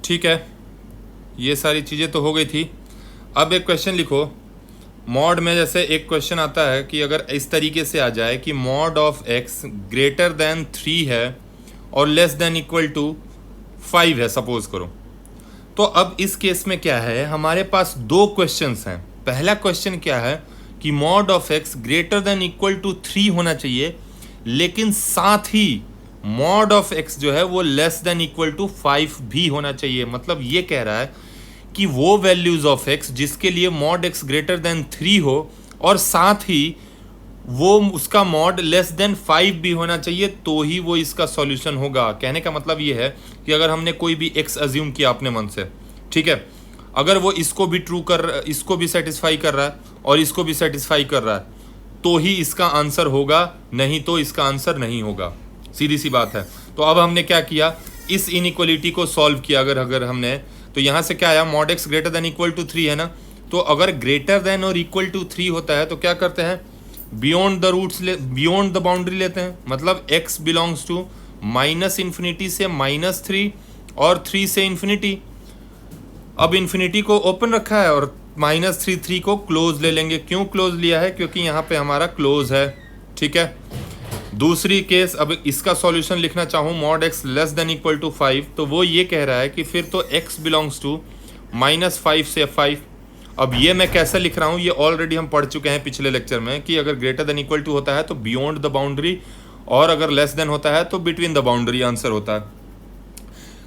ठीक है, ये सारी चीज़ें तो हो गई थी। अब एक क्वेश्चन लिखो। मॉड में जैसे एक क्वेश्चन आता है कि अगर इस तरीके से आ जाए कि mod of x greater then 3 है और लेस देन इक्वल टू 5 है, सपोज करो। तो अब इस केस में क्या है, हमारे पास दो क्वेश्चंस हैं। पहला क्वेश्चन क्या है कि mod of x greater than equal to 3 होना चाहिए, लेकिन साथ ही मॉड ऑफ एक्स जो है वो लेस देन इक्वल टू 5 भी होना चाहिए। मतलब ये कह रहा है कि वो वैल्यूज ऑफ एक्स जिसके लिए मॉड एक्स ग्रेटर देन 3 हो और साथ ही वो उसका मॉड लेस देन 5 भी होना चाहिए, तो ही वो इसका सॉल्यूशन होगा। कहने का मतलब ये है कि अगर हमने कोई भी एक्स अज्यूम किया अपने मन से, ठीक है, अगर वो इसको भी ट्रू इसको भी सेटिस्फाई कर रहा है और इसको भी सेटिस्फाई कर रहा है, तो ही इसका आंसर होगा, नहीं तो इसका आंसर नहीं होगा। सीधी सी बात है। तो अब हमने क्या किया, इस इनइक्वालिटी को सॉल्व किया। अगर हमने, तो यहाँ से क्या आया, mod x greater than equal to 3 है ना, तो अगर ग्रेटर देन और इक्वल टू 3 होता है तो क्या करते हैं, beyond the roots beyond the boundary लेते हैं। मतलब x बिलोंग्स टू -∞ से -3 और 3 से इन्फिनिटी। अब इन्फिनिटी को ओपन रखा है और -3 को क्लोज ले लेंगे। क्यों क्लोज लिया है, क्योंकि यहाँ पे हमारा क्लोज है। ठीक है, दूसरी केस, अब इसका सॉल्यूशन लिखना चाहूँ mod x less than equal to 5, तो वो ये कह रहा है कि फिर तो x बिलोंग्स टू -5 से 5। अब ये मैं कैसे लिख रहा हूँ, ये ऑलरेडी हम पढ़ चुके हैं पिछले लेक्चर में कि अगर ग्रेटर देन इक्वल टू होता है तो बियॉन्ड द बाउंड्री, और अगर लेस देन होता है तो बिटवीन द बाउंड्री आंसर होता है।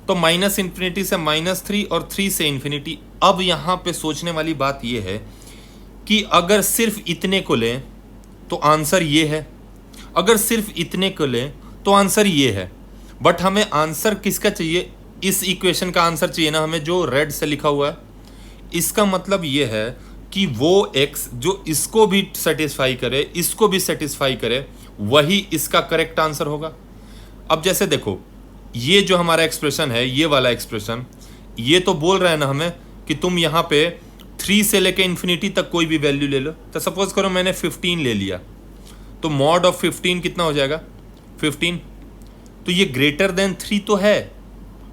तो -∞ से -3 और 3 से इन्फिनिटी। अब यहाँ पे सोचने वाली बात ये है कि अगर सिर्फ इतने को लें तो आंसर ये है, अगर सिर्फ इतने को लें तो आंसर ये है। बट हमें आंसर किसका चाहिए, इस इक्वेशन का आंसर चाहिए ना हमें, जो रेड से लिखा हुआ है। इसका मतलब ये है कि वो x जो इसको भी सेटिस्फाई करे, इसको भी सेटिस्फाई करे, वही इसका करेक्ट आंसर होगा। अब जैसे देखो, ये जो हमारा एक्सप्रेशन है, ये वाला एक्सप्रेशन, ये तो बोल रहा है ना हमें कि तुम यहाँ पे 3 से लेके इन्फिनिटी तक कोई भी वैल्यू ले लो। तो सपोज करो मैंने 15 ले लिया, तो मॉड ऑफ 15 कितना हो जाएगा, 15। तो ये ग्रेटर देन 3 तो है,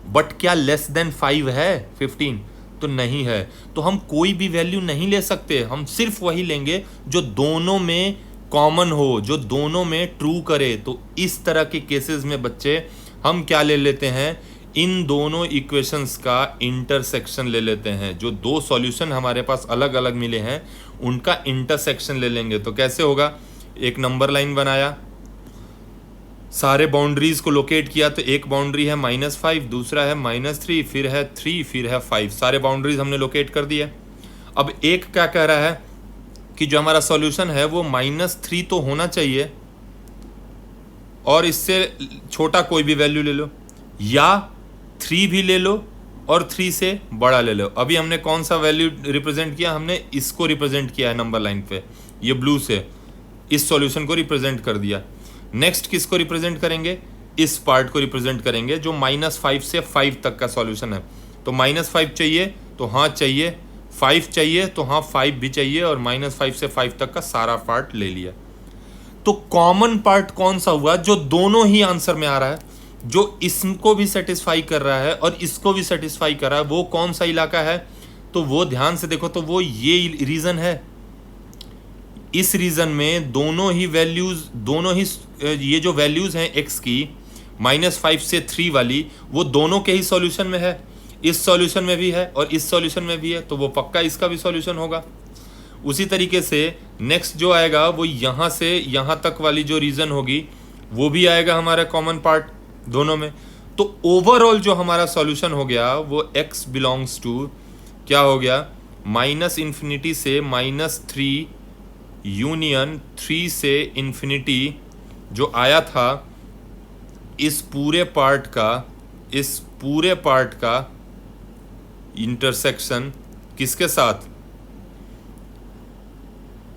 बट क्या लेस देन 5 है 15? तो नहीं है। तो हम कोई भी वैल्यू नहीं ले सकते, हम सिर्फ वही लेंगे जो दोनों में कॉमन हो, जो दोनों में ट्रू करे। तो इस तरह के केसेस में बच्चे हम क्या ले लेते हैं, इन दोनों इक्वेशंस का इंटरसेक्शन ले लेते हैं। जो दो सॉल्यूशन हमारे पास अलग अलग मिले हैं उनका इंटरसेक्शन ले लेंगे। तो कैसे होगा, एक नंबर लाइन बनाया, सारे बाउंड्रीज को लोकेट किया, तो एक बाउंड्री है -5, दूसरा है -3, फिर है 3, फिर है 5। सारे बाउंड्रीज हमने लोकेट कर दिया। अब एक क्या कह रहा है कि जो हमारा सॉल्यूशन है वो -3 तो होना चाहिए और इससे छोटा कोई भी वैल्यू ले लो, या 3 भी ले लो और 3 से बड़ा ले लो। अभी हमने कौन सा वैल्यू रिप्रेजेंट किया, हमने इसको रिप्रेजेंट किया है नंबर लाइन पे, ये ब्लू से इस सॉल्यूशन को रिप्रेजेंट कर दिया। नेक्स्ट किसको रिप्रेजेंट करेंगे, इस पार्ट को रिप्रेजेंट करेंगे जो -5 से 5 तक का सॉल्यूशन है। तो -5 चाहिए तो हाँ चाहिए, 5 चाहिए तो हाँ 5 भी चाहिए, और -5 से 5 तक का सारा पार्ट ले लिया। तो कॉमन पार्ट कौन सा हुआ, जो दोनों ही आंसर में आ रहा है, जो इसको भी सेटिस्फाई कर रहा है और इसको भी सेटिस्फाई कर रहा है, वो कौन सा इलाका है। तो वो ध्यान से देखो, तो वो ये रीजन है। इस रीजन में दोनों ही वैल्यूज, दोनों ही ये जो वैल्यूज हैं x की -5 से 3 वाली, वो दोनों के ही सॉल्यूशन में है। इस सॉल्यूशन में भी है और इस सॉल्यूशन में भी है, तो वो पक्का इसका भी सॉल्यूशन होगा। उसी तरीके से नेक्स्ट जो आएगा वो यहाँ से यहाँ तक वाली जो रीजन होगी वो भी आएगा हमारा कॉमन पार्ट दोनों में। तो ओवरऑल जो हमारा सॉल्यूशन हो गया वो x बिलोंग्स टू क्या हो गया, -∞ से -3 यूनियन 3 से इन्फिनिटी जो आया था, इस पूरे पार्ट का इंटरसेक्शन किसके साथ,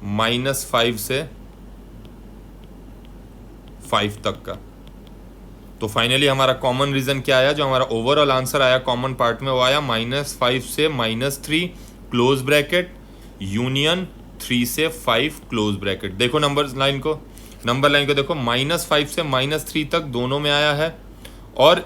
-5 से 5 तक का। तो फाइनली हमारा कॉमन रीजन क्या आया, जो हमारा ओवरऑल आंसर आया कॉमन पार्ट में, वो आया -5 से -3 क्लोज ब्रैकेट यूनियन 3 से 5 क्लोज ब्रैकेट। देखो नंबर लाइन को देखो, -5 से -3 तक दोनों में आया है, और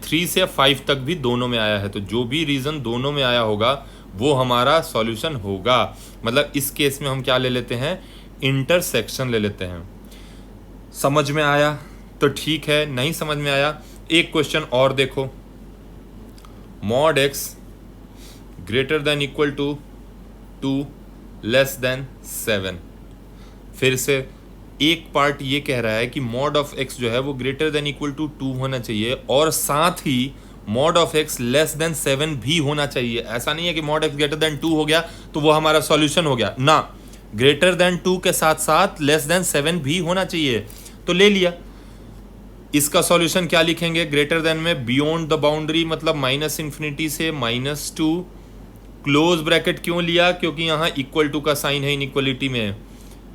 3 से 5 तक भी दोनों में आया है, तो जो भी रीज़न दोनों में आया होगा वो हमारा सॉल्यूशन होगा। मतलब इस केस में हम क्या ले लेते हैं, इंटरसेक्शन ले लेते हैं। समझ में आया तो ठीक है, नहीं समझ में आया एक क्वेश्चन और देखो। Mod x greater than equal to 2 less than 7। फिर से एक पार्ट ये कह रहा है कि मॉड ऑफ x जो है वो ग्रेटर देन इक्वल टू 2 होना चाहिए और साथ ही mod of x less than 7 भी होना चाहिए। ऐसा नहीं है कि मॉड x ग्रेटर देन 2 हो गया तो वो हमारा सॉल्यूशन हो गया ना, ग्रेटर देन 2 के साथ साथ लेस देन 7 भी होना चाहिए। तो ले लिया। इसका सॉल्यूशन क्या लिखेंगे, ग्रेटर देन में बियॉन्ड द बाउंड्री मतलब माइनस इन्फिनिटी से -2, क्लोज ब्रैकेट क्यों लिया, क्योंकि यहाँ इक्वल टू का साइन है इनइक्वलिटी में,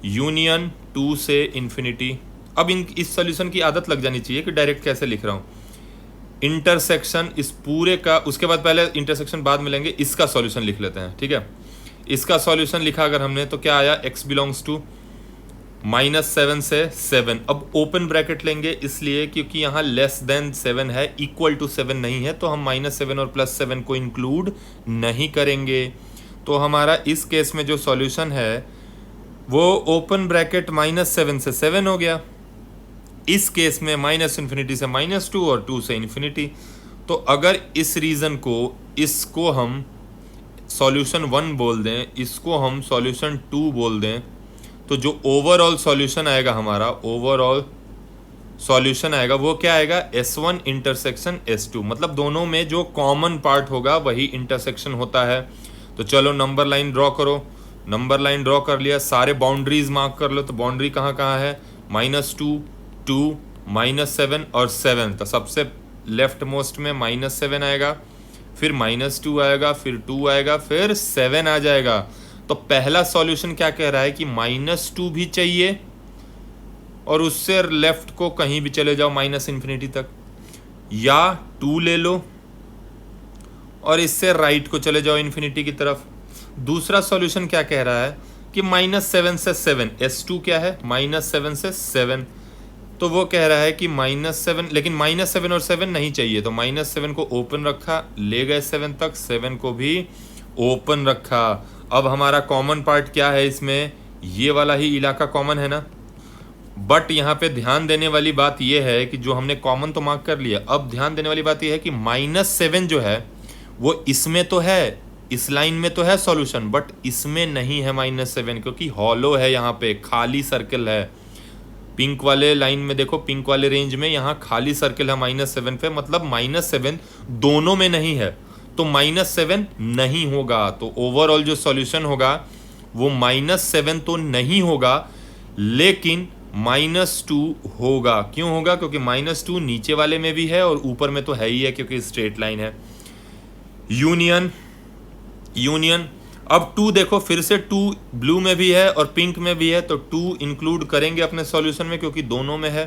यूनियन 2 से इन्फिनिटी। अब इस सॉल्यूशन की आदत लग जानी चाहिए कि डायरेक्ट कैसे लिख रहा हूँ। इंटरसेक्शन इस पूरे का, उसके बाद पहले इंटरसेक्शन बाद में लेंगे, इसका सॉल्यूशन लिख लेते हैं, ठीक है। इसका सॉल्यूशन लिखा अगर हमने तो क्या आया, x बिलोंग्स टू -7 से 7। अब ओपन ब्रैकेट लेंगे इसलिए क्योंकि यहाँ लेस देन 7 है, इक्वल टू 7 नहीं है, तो हम -7 और +7 को इंक्लूड नहीं करेंगे। तो हमारा इस केस में जो सॉल्यूशन है वो ओपन ब्रैकेट -7 से 7 हो गया। इस केस में -इन्फिनिटी से -2 और 2 से इन्फिनिटी। तो अगर इस रीज़न को, इसको हम सॉल्यूशन 1 बोल दें, इसको हम सॉल्यूशन 2 बोल दें, तो जो ओवरऑल सॉल्यूशन आएगा हमारा, ओवरऑल सॉल्यूशन आएगा वो क्या आएगा, S1 इंटरसेक्शन S2। मतलब दोनों में जो कॉमन पार्ट होगा वही इंटरसेक्शन होता है। तो चलो नंबर लाइन ड्रॉ करो। नंबर लाइन ड्रॉ कर लिया, सारे बाउंड्रीज मार्क कर लो। तो बाउंड्री कहाँ कहाँ है, -2, 2, -7 और 7। तो सबसे लेफ्ट मोस्ट में -7 आएगा, फिर -2 आएगा, फिर 2 आएगा, फिर 7 आ जाएगा। तो पहला सॉल्यूशन क्या कह रहा है कि -2 भी चाहिए और उससे लेफ्ट को कहीं भी चले जाओ -इन्फिनिटी तक, या 2 ले लो और इससे राइट को चले जाओ इन्फिनिटी की तरफ। दूसरा सॉल्यूशन क्या कह रहा है कि -7 से 7, S2 क्या है, -7 से 7। तो वो कह रहा है कि -7, लेकिन -7 और 7 नहीं चाहिए, तो -7 को ओपन रखा, ले गए 7 तक, 7 को भी ओपन रखा। अब हमारा कॉमन पार्ट क्या है इसमें, ये वाला ही इलाका कॉमन है ना। बट यहाँ पे ध्यान देने वाली बात ये है कि जो हमने कॉमन तो मार्क कर लिया, अब ध्यान देने वाली बात ये है कि -7 जो है वो इसमें तो है, इस लाइन में तो है सॉल्यूशन, बट इसमें नहीं है -7, क्योंकि हॉलो है, यहाँ पे खाली सर्कल है। पिंक वाले लाइन में देखो, पिंक वाले रेंज में यहाँ खाली सर्कल है -7 पे, मतलब -7 दोनों में नहीं है, तो -7 नहीं होगा। तो ओवरऑल जो सॉल्यूशन होगा वो -7 तो नहीं होगा, लेकिन -2 होगा। क्यों होगा, क्योंकि -2 नीचे वाले में भी है और ऊपर में तो है ही है, क्योंकि स्ट्रेट लाइन है। यूनियन अब 2 देखो, फिर से 2 ब्लू में भी है और पिंक में भी है, तो 2 इंक्लूड करेंगे अपने सॉल्यूशन में क्योंकि दोनों में है।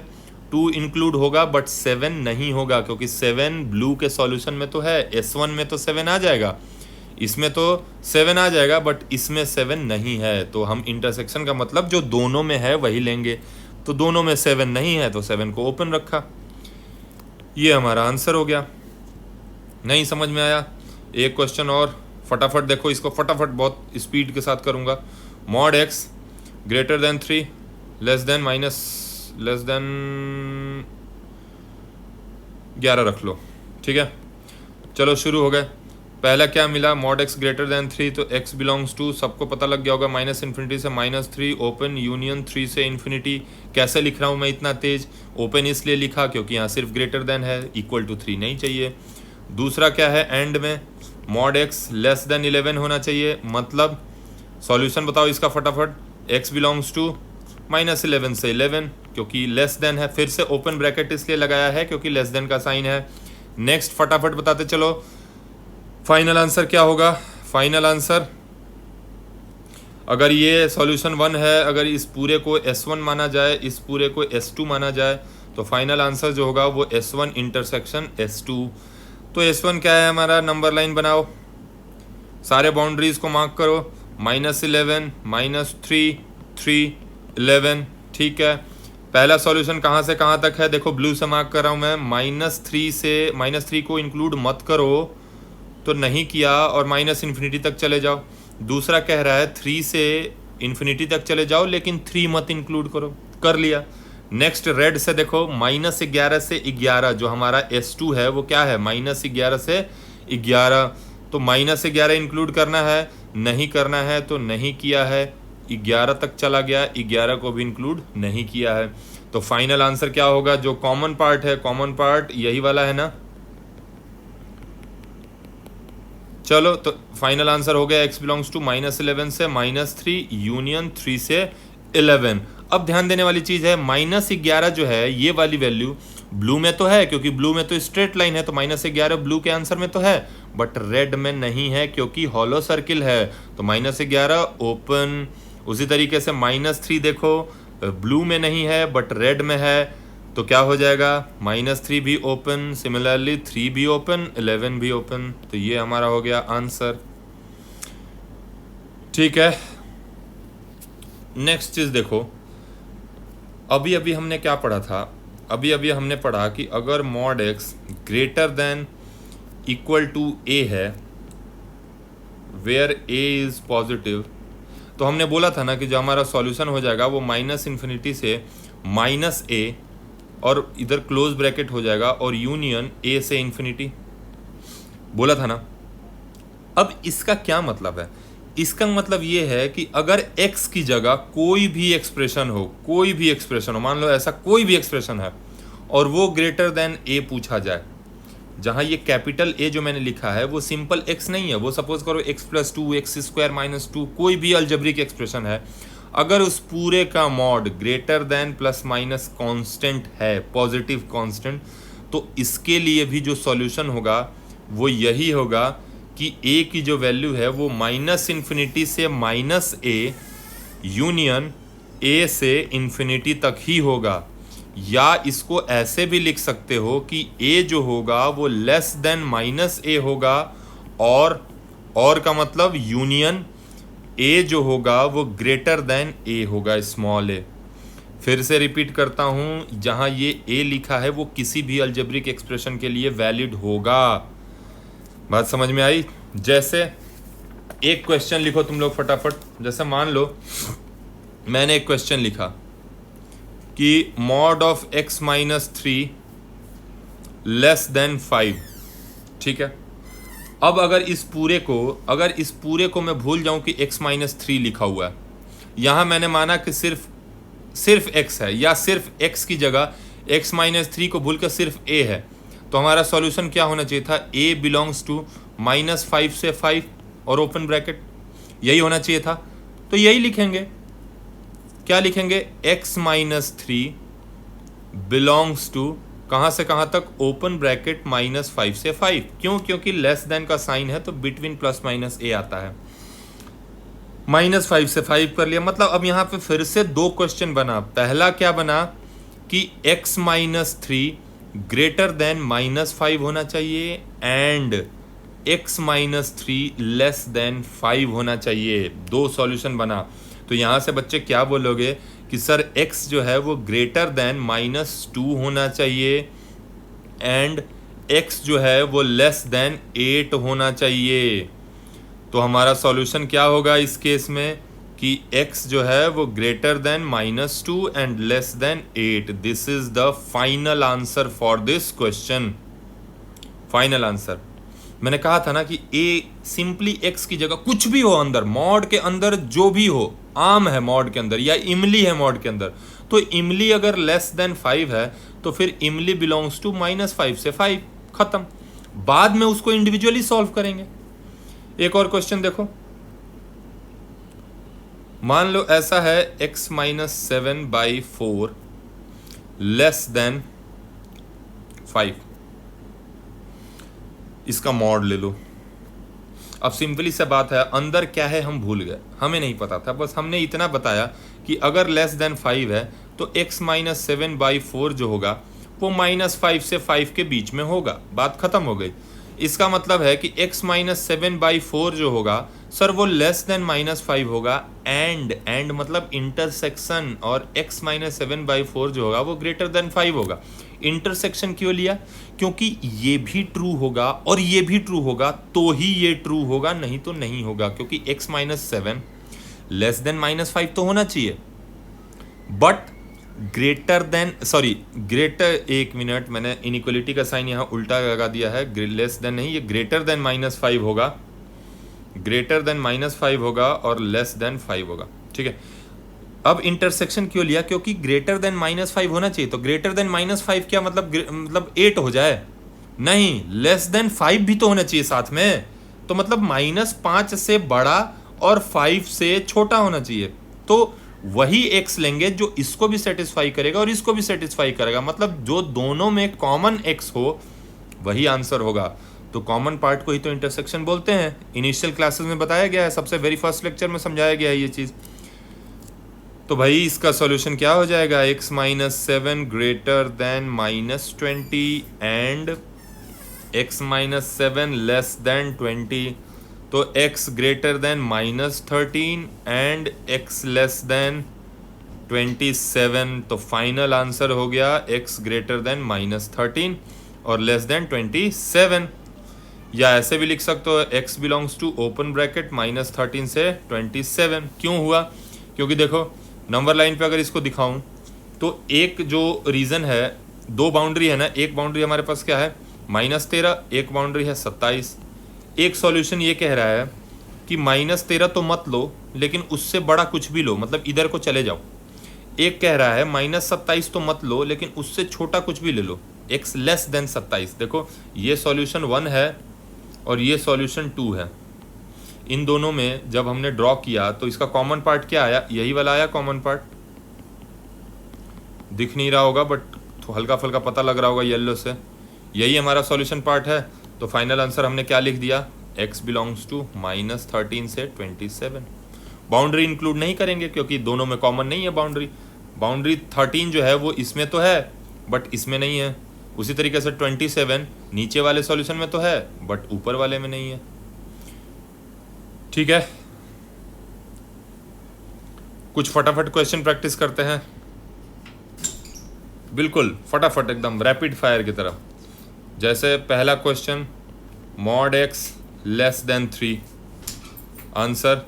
2 इंक्लूड होगा बट 7 नहीं होगा, क्योंकि 7 ब्लू के सॉल्यूशन में तो है, S1 में तो 7 आ जाएगा, इसमें तो 7 आ जाएगा, बट इसमें 7 नहीं है। तो हम इंटरसेक्शन का मतलब जो दोनों में है वही लेंगे। तो दोनों में 7 नहीं है तो 7 को ओपन रखा। ये हमारा आंसर हो गया। नहीं समझ में आया, एक क्वेश्चन और फटाफट देखो, इसको फटाफट बहुत स्पीड के साथ करूँगा। Mod x greater then 3 less than 11 रख लो, ठीक है। चलो शुरू हो गए। पहला क्या मिला, मॉड x ग्रेटर देन 3, तो x बिलोंग्स टू, सबको पता लग गया होगा, -इन्फिनिटी से -3, ओपन यूनियन 3 से इन्फिनिटी। कैसे लिख रहा हूँ मैं इतना तेज, ओपन इसलिए लिखा क्योंकि यहाँ सिर्फ ग्रेटर देन है, इक्वल टू 3 नहीं चाहिए। दूसरा क्या है, एंड में मॉड x लेस देन 11 होना चाहिए, मतलब सॉल्यूशन बताओ इसका फटाफट। x बिलोंग्स टू -11 से 11, क्योंकि लेस देन है, फिर से ओपन ब्रैकेट इसलिए लगाया है क्योंकि लेस देन का साइन है। नेक्स्ट फटाफट बताते चलो, फाइनल आंसर क्या होगा। फाइनल आंसर, अगर ये सॉल्यूशन 1 है, अगर इस पूरे को S1 माना जाए, इस पूरे को S2 माना जाए, तो फाइनल आंसर जो होगा वो S1 इंटरसेक्शन S2। तो S1 क्या है हमारा, नंबर लाइन बनाओ, सारे बाउंड्रीज को मार्क करो, -11, -3, 3, 11, ठीक है। पहला सॉल्यूशन कहाँ से कहाँ तक है, देखो ब्लू से मार्क कर रहा हूँ मैं, -3 से -3 को इंक्लूड मत करो तो नहीं किया, और -∞ तक चले जाओ। दूसरा कह रहा है 3 से इन्फिनिटी तक चले जाओ लेकिन 3 मत इंक्लूड करो, कर लिया। नेक्स्ट रेड से देखो, -11 से 11 जो हमारा S2 है वो क्या है, -11 से 11, तो -11 इंक्लूड करना है, नहीं करना है तो नहीं किया है, 11 तक चला गया, 11 को भी इंक्लूड नहीं किया है। तो फाइनल आंसर क्या होगा, जो कॉमन पार्ट है, कॉमन पार्ट यही वाला है ना। चलो तो फाइनल आंसर हो गया x बिलोंग्स टू -11 से -3 यूनियन 3 से 11। अब ध्यान देने वाली चीज है, -11 जो है ये वाली वैल्यू ब्लू में तो है, क्योंकि ब्लू में तो स्ट्रेट लाइन है, तो -11 ब्लू के आंसर में तो है, बट रेड में नहीं है क्योंकि हॉलो सर्किल है, तो -11 ओपन। उसी तरीके से -3 देखो, ब्लू में नहीं है बट रेड में है, तो क्या हो जाएगा, -3 भी ओपन, सिमिलरली 3 भी ओपन, 11 भी ओपन, तो ये हमारा हो गया आंसर। ठीक है, नेक्स्ट चीज देखो, अभी अभी हमने क्या पढ़ा था, अभी अभी हमने पढ़ा कि अगर mod x greater than equal to a है, वेयर a इज पॉजिटिव, तो हमने बोला था ना कि जो हमारा सॉल्यूशन हो जाएगा वो -∞ से -a और इधर क्लोज ब्रैकेट हो जाएगा और यूनियन a से इन्फिनिटी, बोला था ना। अब इसका क्या मतलब है, इसका मतलब ये है कि अगर x की जगह कोई भी एक्सप्रेशन हो, कोई भी एक्सप्रेशन हो, मान लो ऐसा कोई भी एक्सप्रेशन है और वो ग्रेटर देन a पूछा जाए, जहां ये कैपिटल A जो मैंने लिखा है वो सिंपल x नहीं है, वो सपोज करो x+2 x² - 2 कोई भी अलजेब्रिक एक्सप्रेशन है, अगर उस पूरे का mod greater than plus minus constant है, पॉजिटिव कांस्टेंट, तो इसके लिए भी जो सॉल्यूशन होगा वो यही होगा कि a की जो वैल्यू है वो -∞ से -a यूनियन a से इन्फिनिटी तक ही होगा, या इसको ऐसे भी लिख सकते हो कि a जो होगा वो लेस देन -a होगा, और का मतलब यूनियन a जो होगा वो ग्रेटर देन a होगा, स्मॉल a। फिर से रिपीट करता हूं, जहां ये a लिखा है वो किसी भी अलजेब्रिक एक्सप्रेशन के लिए वैलिड होगा। बात समझ में आई? जैसे एक क्वेश्चन लिखो तुम लोग फटाफट, जैसे मान लो मैंने एक क्वेश्चन लिखा कि mod of x - 3 less than 5, ठीक है। अब अगर इस पूरे को मैं भूल जाऊं कि x - 3 लिखा हुआ है, यहां मैंने माना कि सिर्फ x है, या सिर्फ x की जगह x - 3 को भूल कर सिर्फ a है, तो हमारा सॉल्यूशन क्या होना चाहिए था, a बिलोंग्स टू -5 से 5 और ओपन ब्रैकेट, यही होना चाहिए था। तो यही लिखेंगे, क्या लिखेंगे, x - 3 बिलोंग्स टू कहां से कहां तक, ओपन ब्रैकेट -5 से 5, क्यों, क्योंकि लेस देन का साइन है तो बिटवीन प्लस माइनस a आता है, -5 से 5 कर लिया। मतलब अब यहां पे फिर से दो क्वेश्चन बना, पहला क्या बना कि x - 3 ग्रेटर देन -5 होना चाहिए एंड x - 3 लेस देन 5 होना चाहिए, दो सॉल्यूशन बना। तो यहां से बच्चे क्या बोलोगे कि सर x जो है वो ग्रेटर देन -2 होना चाहिए एंड x जो है वो लेस देन 8 होना चाहिए। तो हमारा सॉल्यूशन क्या होगा इस केस में कि x जो है वो greater than -2 and less than 8। This is the final answer for this question, final answer. मैंने कहा था ना कि a सिंपली x की जगह कुछ भी हो अंदर, मॉड के अंदर जो भी हो, आम है मॉड के अंदर या इमली है मॉड के अंदर, तो इमली अगर लेस देन 5 है तो फिर इमली बिलोंग्स टू -5 से 5, खत्म। बाद में उसको इंडिविजुअली सॉल्व करेंगे। एक और क्वेश्चन देखो, मान लो ऐसा है x - 7/4 लेस देन 5, इसका मॉड ले लो। अब सिंपली सा बात है, अंदर क्या है हम भूल गए, हमें नहीं पता था, बस हमने इतना बताया कि अगर लेस देन 5 है तो x - 7/4 जो होगा वो -5 से 5 के बीच में होगा, बात खत्म हो गई। इसका मतलब है कि x माइनस 7/4 जो होगा सर वो लेस देन -5 होगा, एंड मतलब इंटरसेक्शन, और x माइनस 7/4 जो होगा वो ग्रेटर देन 5 होगा। इंटरसेक्शन क्यों लिया? क्योंकि ये भी ट्रू होगा और ये भी ट्रू होगा तो ही ये ट्रू होगा, नहीं तो नहीं होगा, क्योंकि x माइनस 7 लेस देन -5 तो होना चाहिए, but greater than, sorry greater, एक मिनट, मैंने इनइक्वलिटी का साइन यहाँ उल्टा लगा दिया है, लेस देन नहीं, ये ग्रेटर देन -5 होगा, ग्रेटर देन -5 होगा और लेस देन 5 होगा, ठीक है। अब इंटरसेक्शन क्यों लिया? क्योंकि ग्रेटर देन -5 होना चाहिए, तो ग्रेटर देन -5 क्या मतलब 8 हो जाए? नहीं, लेस देन 5 भी तो होना चाहिए साथ में, तो मतलब -5 से बड़ा और 5 से छोटा होना चाहिए, तो वही x लेंगे जो इसको भी सेटिस्फाई करेगा और इसको भी सेटिस्फाई करेगा, मतलब जो दोनों में कॉमन x हो वही आंसर होगा। तो कॉमन पार्ट को ही तो इंटरसेक्शन बोलते हैं, इनिशियल क्लासेस में बताया गया है, सबसे वेरी फर्स्ट लेक्चर में समझाया गया है ये चीज़। तो भाई इसका सॉल्यूशन क्या हो जाएगा? x minus 7 greater than -20 and x minus 7 less than 20, तो x greater then -13 and x less then 27, तो फाइनल आंसर हो गया x ग्रेटर देन -13 और लेस देन 27। या ऐसे भी लिख सकते हो x belongs to open bracket -13 से 27। क्यों हुआ? क्योंकि देखो नंबर लाइन पे अगर इसको दिखाऊं तो एक जो रीज़न है, दो बाउंड्री है ना, एक बाउंड्री हमारे पास क्या है -13, एक बाउंड्री है 27। एक सॉल्यूशन ये कह रहा है कि -13 तो मत लो लेकिन उससे बड़ा कुछ भी लो, मतलब इधर को चले जाओ। एक कह रहा है -27 तो मत लो लेकिन उससे छोटा कुछ भी ले लो, x लेस देन 27। देखो ये सॉल्यूशन 1 है और ये सॉल्यूशन 2 है। इन दोनों में जब हमने ड्रॉ किया तो इसका कॉमन पार्ट क्या आया? यही वाला आया कॉमन पार्ट, दिख नहीं रहा होगा बट हल्का फुल्का पता लग रहा होगा येलो से, यही हमारा सॉल्यूशन पार्ट है। तो फाइनल आंसर हमने क्या लिख दिया? x बिलोंग्स टू -13 से 27। बाउंड्री इंक्लूड नहीं करेंगे क्योंकि दोनों में कॉमन नहीं है बाउंड्री। बाउंड्री 13 जो है वो इसमें तो है बट इसमें नहीं है। उसी तरीके से 27 नीचे वाले सॉल्यूशन में तो है बट ऊपर वाले में नहीं है। ठीक है, कुछ फटाफट क्वेश्चन प्रैक्टिस करते हैं, बिल्कुल फटाफट एकदम रैपिड फायर की तरह। जैसे पहला question, mod x less than 3, answer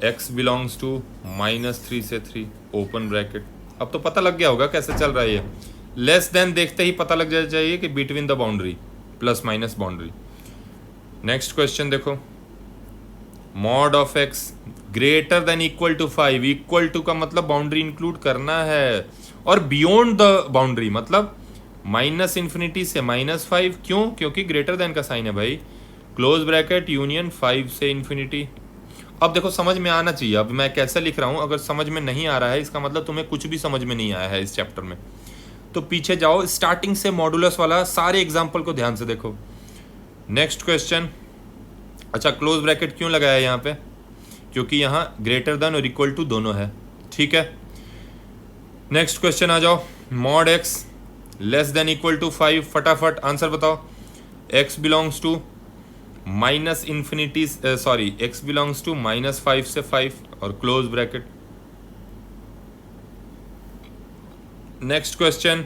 x belongs to -3 से 3 ओपन ब्रैकेट। अब तो पता लग गया होगा कैसे चल रहा है ये, लेस देन देखते ही पता लग जाना चाहिए कि between the boundary, plus minus boundary. Next question देखो, mod of x greater than equal to 5, equal to का मतलब बाउंड्री इंक्लूड करना है, और बियॉन्ड द बाउंड्री मतलब -∞ से -5। क्यों? क्योंकि ग्रेटर देन का साइन है भाई, क्लोज ब्रैकेट यूनियन 5 से इन्फिनिटी। अब देखो समझ में आना चाहिए, अब मैं कैसे लिख रहा हूँ, अगर समझ में नहीं आ रहा है इसका मतलब तुम्हें कुछ भी समझ में नहीं आया है इस चैप्टर में, तो पीछे जाओ, स्टार्टिंग से मॉडुलस वाला सारे एग्जाम्पल को ध्यान से देखो। नेक्स्ट क्वेश्चन, अच्छा क्लोज ब्रैकेट क्यों लगाया है यहाँ पे? क्योंकि यहाँ ग्रेटर देन और इक्वल टू दोनों है, ठीक है। नेक्स्ट क्वेश्चन आ जाओ, mod x less than equal to 5, फटाफट आंसर बताओ। x belongs to x belongs to -5 से 5 और close bracket. Next question,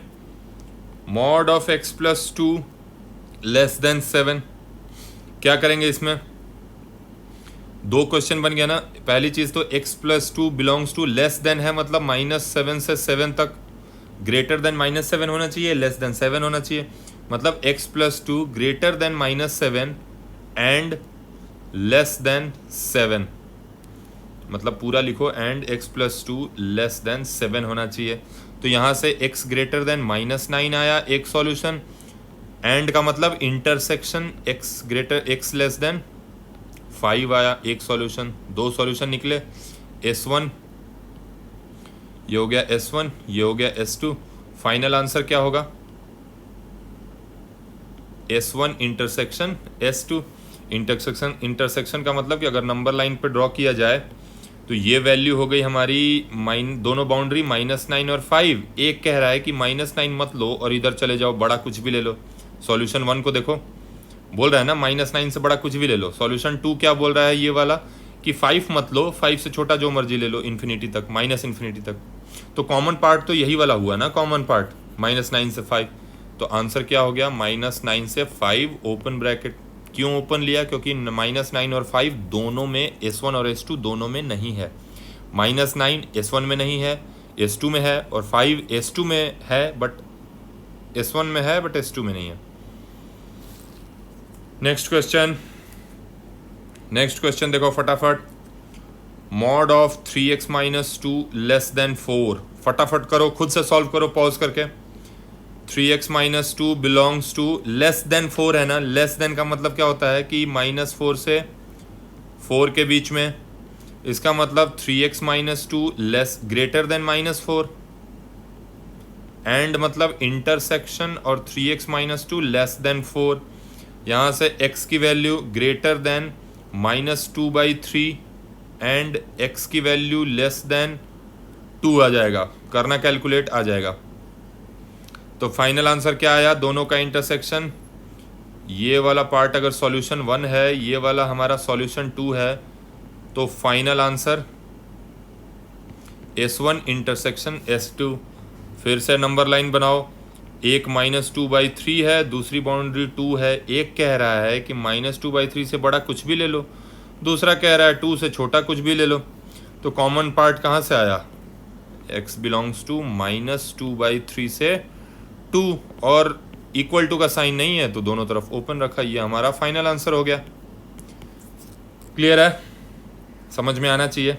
mod of x plus 2 less than 7, क्या करेंगे इसमें? दो क्वेश्चन बन गया ना। पहली चीज तो x plus 2 belongs to less than है, मतलब -7 से 7 तक, ग्रेटर देन -7 होना चाहिए, लेस देन 7 होना चाहिए, मतलब x plus 2 greater than -7 and less than 7, मतलब पूरा लिखो and x plus 2 less than 7 होना चाहिए। तो यहाँ से x ग्रेटर देन -9 आया एक सॉल्यूशन, एंड का मतलब इंटरसेक्शन x लेस देन 5 आया एक सॉल्यूशन, दो सॉल्यूशन निकले। S1 ये हो गया S1, ये हो गया S2, फाइनल आंसर क्या होगा? S1 intersection S2। इंटरसेक्शन का मतलब कि अगर नंबर लाइन पे ड्रॉ किया जाए तो ये वैल्यू हो गई हमारी दोनों बाउंड्री -9 और 5। एक कह रहा है कि -9 मत लो और इधर चले जाओ, बड़ा कुछ भी ले लो। सॉल्यूशन 1 को देखो, बोल रहा है ना -9 से बड़ा कुछ भी ले लो। सॉल्यूशन 2 क्या बोल रहा है ये वाला कि 5 मत लो, 5 से छोटा जो मर्जी ले लो, इन्फिनिटी तक, -इन्फिनिटी तक। तो कॉमन पार्ट तो यही वाला हुआ ना, कॉमन पार्ट -9 से 5। तो आंसर क्या हो गया, -9 से 5 ओपन ब्रैकेट। क्यों ओपन लिया, क्योंकि -9 और 5 दोनों में, S1 और S2 दोनों में नहीं है। -9 S1 में नहीं है, S2 में है, और 5 S2 में है बट S1 में है बट S2 में नहीं है। नेक्स्ट क्वेश्चन देखो फटाफट। Mod of 3x - 2 less then 4। फटाफट करो, खुद से सॉल्व करो पॉज करके। 3x - 2 belongs to less then 4 है ना। लेस देन का मतलब क्या होता है कि -4 से 4 के बीच में। इसका मतलब 3x - 2 less greater than -4। And मतलब इंटरसेक्शन और 3x - 2 लेस देन 4। यहाँ से x की value greater than -2/3 and x की वैल्यू लेस देन 2 आ जाएगा। करना कैलकुलेट, आ जाएगा। तो फाइनल आंसर क्या आया, दोनों का इंटरसेक्शन। ये वाला पार्ट अगर सॉल्यूशन 1 है, ये वाला हमारा सॉल्यूशन 2 है, तो final answer S1 intersection S2। फिर से नंबर लाइन बनाओ। एक -2/3 है, दूसरी बाउंड्री 2 है। एक कह रहा है कि -2/3 से बड़ा कुछ भी ले लो, दूसरा कह रहा है 2 से छोटा कुछ भी ले लो। तो कॉमन पार्ट कहाँ से आया, x बिलोंग्स टू -2/3 से 2, और इक्वल टू का साइन नहीं है तो दोनों तरफ ओपन रखा। ये हमारा फाइनल आंसर हो गया। क्लियर है, समझ में आना चाहिए।